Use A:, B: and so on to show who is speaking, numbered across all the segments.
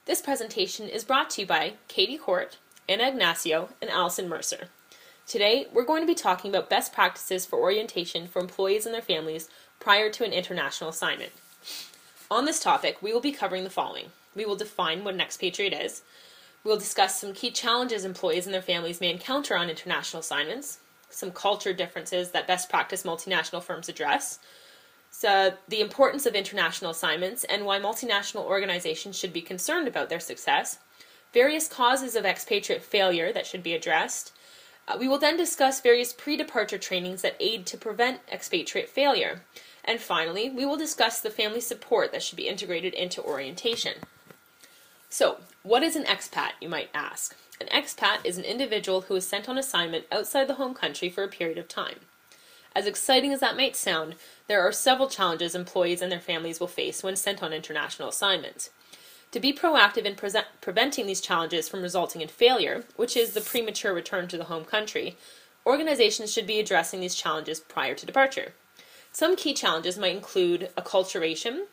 A: This presentation is brought to you by Katie Hort, Anna Ignacio, and Allison Mercer. Today, we're going to be talking about best practices for orientation for employees and their families prior to an international assignment. On this topic, we will be covering the following. We will define what an expatriate is. We will discuss some key challenges employees and their families may encounter on international assignments, some culture differences that best practice multinational firms address, so the importance of international assignments and why multinational organizations should be concerned about their success, various causes of expatriate failure that should be addressed. We will then discuss various pre-departure trainings that aid to prevent expatriate failure. And finally, we will discuss the family support that should be integrated into orientation. So, what is an expat, you might ask? An expat is an individual who is sent on assignment outside the home country for a period of time. As exciting as that might sound, there are several challenges employees and their families will face when sent on international assignments. To be proactive in preventing these challenges from resulting in failure, which is the premature return to the home country, organizations should be addressing these challenges prior to departure. Some key challenges might include acculturation.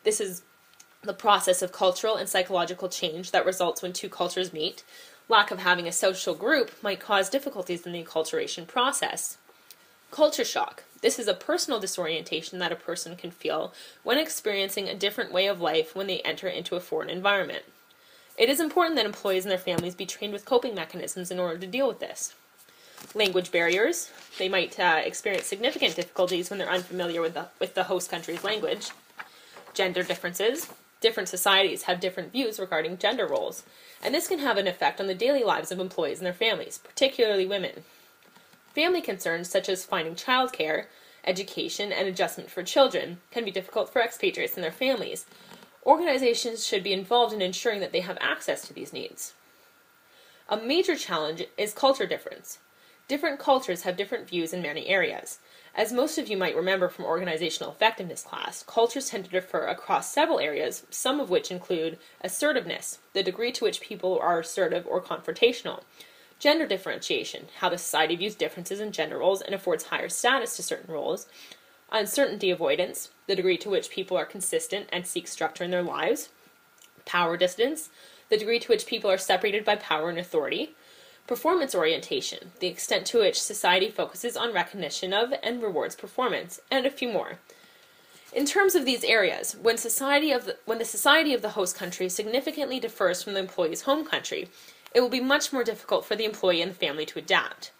A: This is the process of cultural and psychological change that results when two cultures meet. Lack of having a social group might cause difficulties in the acculturation process. Culture shock. This is a personal disorientation that a person can feel when experiencing a different way of life when they enter into a foreign environment. It is important that employees and their families be trained with coping mechanisms in order to deal with this. Language barriers. They might experience significant difficulties when they're unfamiliar with the host country's language. Gender differences. Different societies have different views regarding gender roles, and this can have an effect on the daily lives of employees and their families, particularly women. Family concerns such as finding childcare, education, and adjustment for children can be difficult for expatriates and their families. Organizations should be involved in ensuring that they have access to these needs. A major challenge is culture difference. Different cultures have different views in many areas. As most of you might remember from organizational effectiveness class, cultures tend to differ across several areas, some of which include assertiveness, the degree to which people are assertive or confrontational, gender differentiation, how the society views differences in gender roles and affords higher status to certain roles, uncertainty avoidance, the degree to which people are consistent and seek structure in their lives, power distance, the degree to which people are separated by power and authority, performance orientation, the extent to which society focuses on recognition of and rewards performance, and a few more. In terms of these areas, when the society of the host country significantly differs from the employee's home country, it will be much more difficult for the employee and the family to adapt.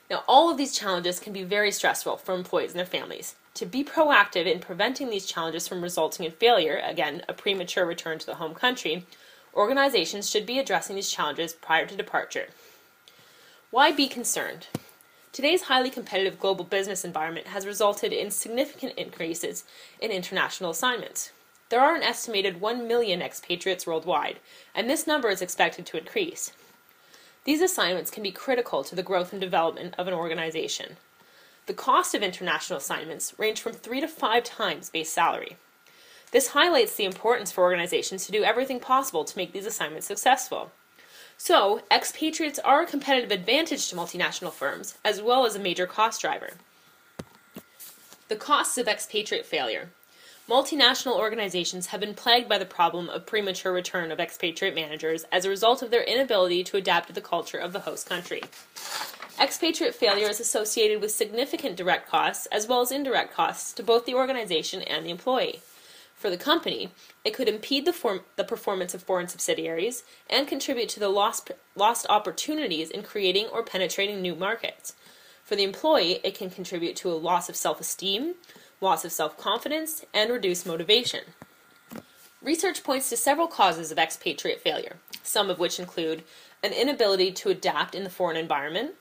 A: Now, all of these challenges can be very stressful for employees and their families. To be proactive in preventing these challenges from resulting in failure, again, a premature return to the home country, organizations should be addressing these challenges prior to departure. Why be concerned? Today's highly competitive global business environment has resulted in significant increases in international assignments. There are an estimated 1 million expatriates worldwide, and this number is expected to increase. These assignments can be critical to the growth and development of an organization. The cost of international assignments range from 3 to 5 times base salary. This highlights the importance for organizations to do everything possible to make these assignments successful. So, expatriates are a competitive advantage to multinational firms, as well as a major cost driver. The costs of expatriate failure. Multinational organizations have been plagued by the problem of premature return of expatriate managers as a result of their inability to adapt to the culture of the host country. Expatriate failure is associated with significant direct costs as well as indirect costs to both the organization and the employee. For the company, it could impede the performance of foreign subsidiaries and contribute to the lost opportunities in creating or penetrating new markets. For the employee, it can contribute to a loss of self-esteem, loss of self-confidence, and reduced motivation. Research points to several causes of expatriate failure, some of which include an inability to adapt in the foreign environment,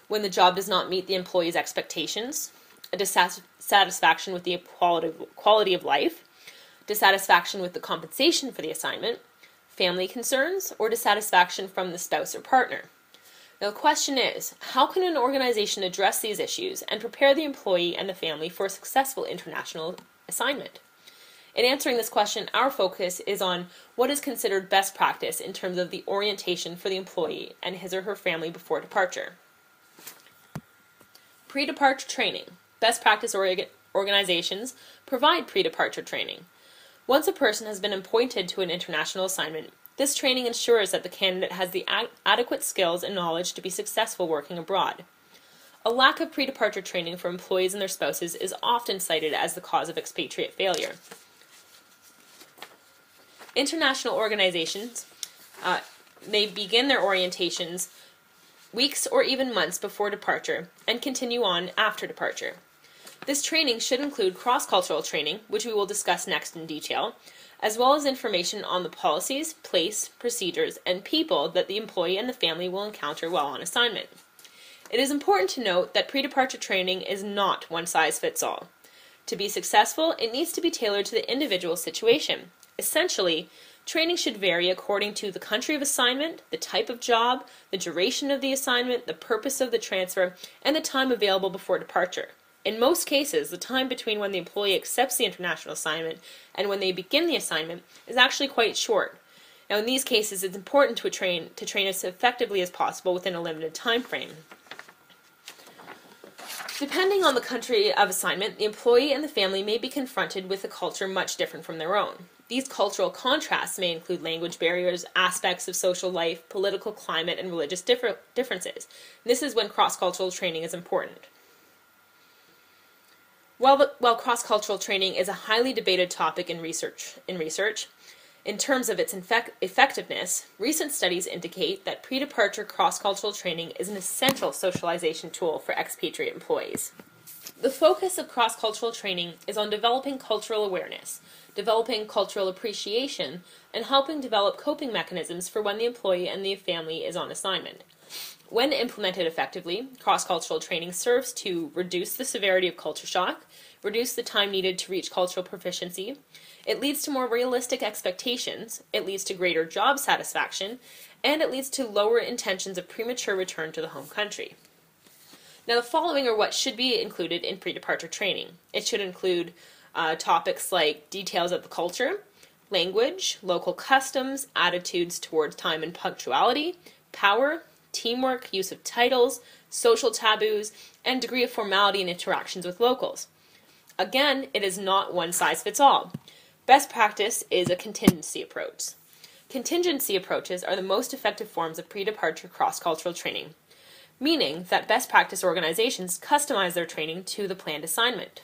A: when the job does not meet the employee's expectations, a dissatisfaction with the quality of life, dissatisfaction with the compensation for the assignment, family concerns, or dissatisfaction from the spouse or partner. Now the question is, how can an organization address these issues and prepare the employee and the family for a successful international assignment? In answering this question, our focus is on what is considered best practice in terms of the orientation for the employee and his or her family before departure. Pre-departure training. Best practice organizations provide pre-departure training. Once a person has been appointed to an international assignment, this training ensures that the candidate has the adequate skills and knowledge to be successful working abroad. A lack of pre-departure training for employees and their spouses is often cited as the cause of expatriate failure. International organizations may begin their orientations weeks or even months before departure and continue on after departure. This training should include cross-cultural training, which we will discuss next in detail, as well as information on the policies, place, procedures, and people that the employee and the family will encounter while on assignment. It is important to note that pre-departure training is not one size fits all. To be successful, it needs to be tailored to the individual situation. Essentially, training should vary according to the country of assignment, the type of job, the duration of the assignment, the purpose of the transfer, and the time available before departure. In most cases, the time between when the employee accepts the international assignment and when they begin the assignment is actually quite short. Now, in these cases, it's important to train as effectively as possible within a limited time frame. Depending on the country of assignment, the employee and the family may be confronted with a culture much different from their own. These cultural contrasts may include language barriers, aspects of social life, political climate, and religious differences. This is when cross-cultural training is important. While cross-cultural training is a highly debated topic in research, in terms of its effectiveness, recent studies indicate that pre-departure cross-cultural training is an essential socialization tool for expatriate employees. The focus of cross-cultural training is on developing cultural awareness, developing cultural appreciation, and helping develop coping mechanisms for when the employee and the family is on assignment. When implemented effectively, cross-cultural training serves to reduce the severity of culture shock, reduce the time needed to reach cultural proficiency. It leads to more realistic expectations, it leads to greater job satisfaction, and it leads to lower intentions of premature return to the home country. Now, the following are what should be included in pre-departure training. It should include topics like details of the culture, language, local customs, attitudes towards time and punctuality, power, teamwork, use of titles, social taboos, and degree of formality in interactions with locals. Again, it is not one size fits all. Best practice is a contingency approach. Contingency approaches are the most effective forms of pre-departure cross-cultural training, meaning that best practice organizations customize their training to the planned assignment.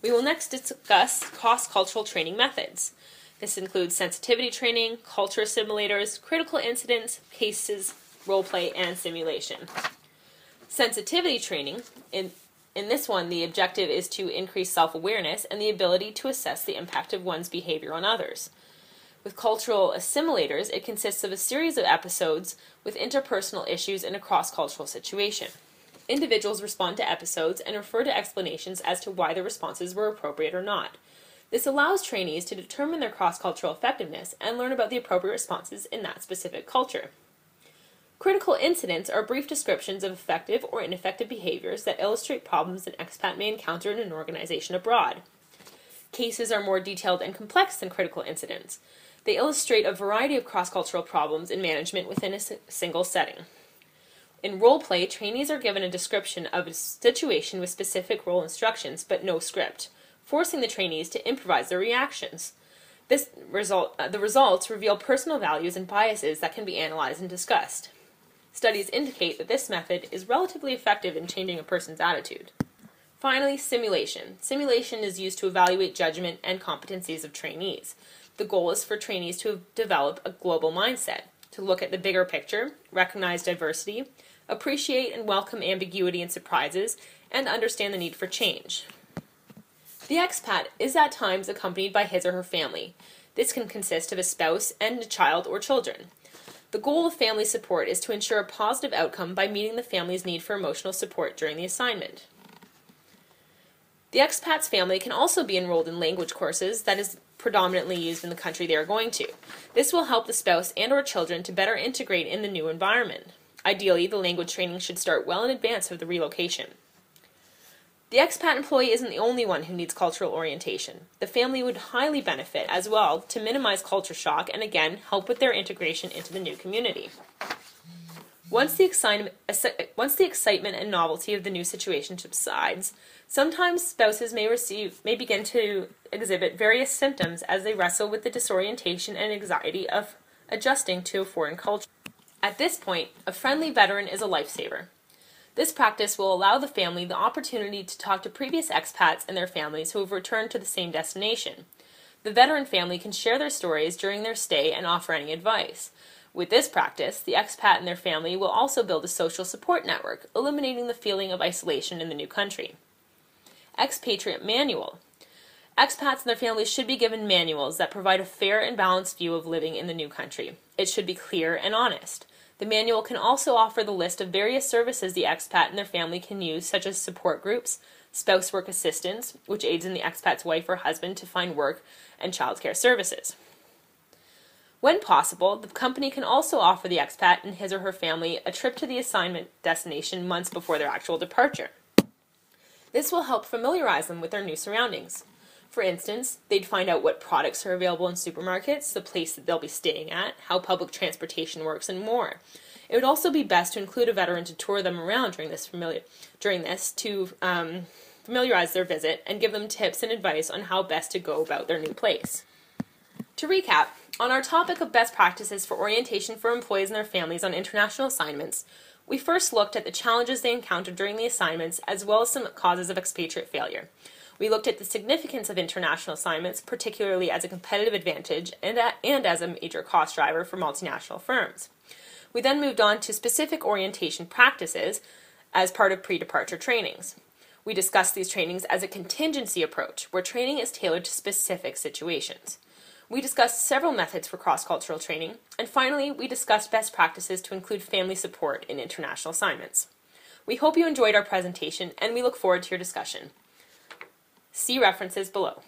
A: We will next discuss cross-cultural training methods. This includes sensitivity training, culture simulators, critical incidents, cases, role-play, and simulation. Sensitivity training, in this one, the objective is to increase self-awareness and the ability to assess the impact of one's behavior on others. With cultural assimilators, it consists of a series of episodes with interpersonal issues in a cross-cultural situation. Individuals respond to episodes and refer to explanations as to why their responses were appropriate or not. This allows trainees to determine their cross-cultural effectiveness and learn about the appropriate responses in that specific culture. Critical incidents are brief descriptions of effective or ineffective behaviors that illustrate problems an expat may encounter in an organization abroad. Cases are more detailed and complex than critical incidents. They illustrate a variety of cross-cultural problems in management within a single setting. In role play, trainees are given a description of a situation with specific role instructions but no script, forcing the trainees to improvise their reactions. The results reveal personal values and biases that can be analyzed and discussed. Studies indicate that this method is relatively effective in changing a person's attitude. Finally, simulation. Simulation is used to evaluate judgment and competencies of trainees. The goal is for trainees to develop a global mindset, to look at the bigger picture, recognize diversity, appreciate and welcome ambiguity and surprises, and understand the need for change. The expat is at times accompanied by his or her family. This can consist of a spouse and a child or children. The goal of family support is to ensure a positive outcome by meeting the family's need for emotional support during the assignment. The expat's family can also be enrolled in language courses that is predominantly used in the country they are going to. This will help the spouse and or children to better integrate in the new environment. Ideally, the language training should start well in advance of the relocation. The expat employee isn't the only one who needs cultural orientation. The family would highly benefit as well to minimize culture shock and again help with their integration into the new community. Once the excitement and novelty of the new situation subsides, sometimes spouses may begin to exhibit various symptoms as they wrestle with the disorientation and anxiety of adjusting to a foreign culture. At this point, a friendly veteran is a lifesaver. This practice will allow the family the opportunity to talk to previous expats and their families who have returned to the same destination. The veteran family can share their stories during their stay and offer any advice. With this practice, the expat and their family will also build a social support network, eliminating the feeling of isolation in the new country. Expatriate Manual. Expats and their families should be given manuals that provide a fair and balanced view of living in the new country. It should be clear and honest. The manual can also offer the list of various services the expat and their family can use, such as support groups, spouse work assistance, which aids in the expat's wife or husband to find work, and childcare services. When possible, the company can also offer the expat and his or her family a trip to the assignment destination months before their actual departure. This will help familiarize them with their new surroundings. For instance, they'd find out what products are available in supermarkets, the place that they'll be staying at, how public transportation works, and more. It would also be best to include a veteran to tour them around during this to familiarize their visit and give them tips and advice on how best to go about their new place. To recap, on our topic of best practices for orientation for employees and their families on international assignments, we first looked at the challenges they encountered during the assignments as well as some causes of expatriate failure. We looked at the significance of international assignments, particularly as a competitive advantage and as a major cost driver for multinational firms. We then moved on to specific orientation practices as part of pre-departure trainings. We discussed these trainings as a contingency approach, where training is tailored to specific situations. We discussed several methods for cross-cultural training, and finally, we discussed best practices to include family support in international assignments. We hope you enjoyed our presentation, and we look forward to your discussion. See references below.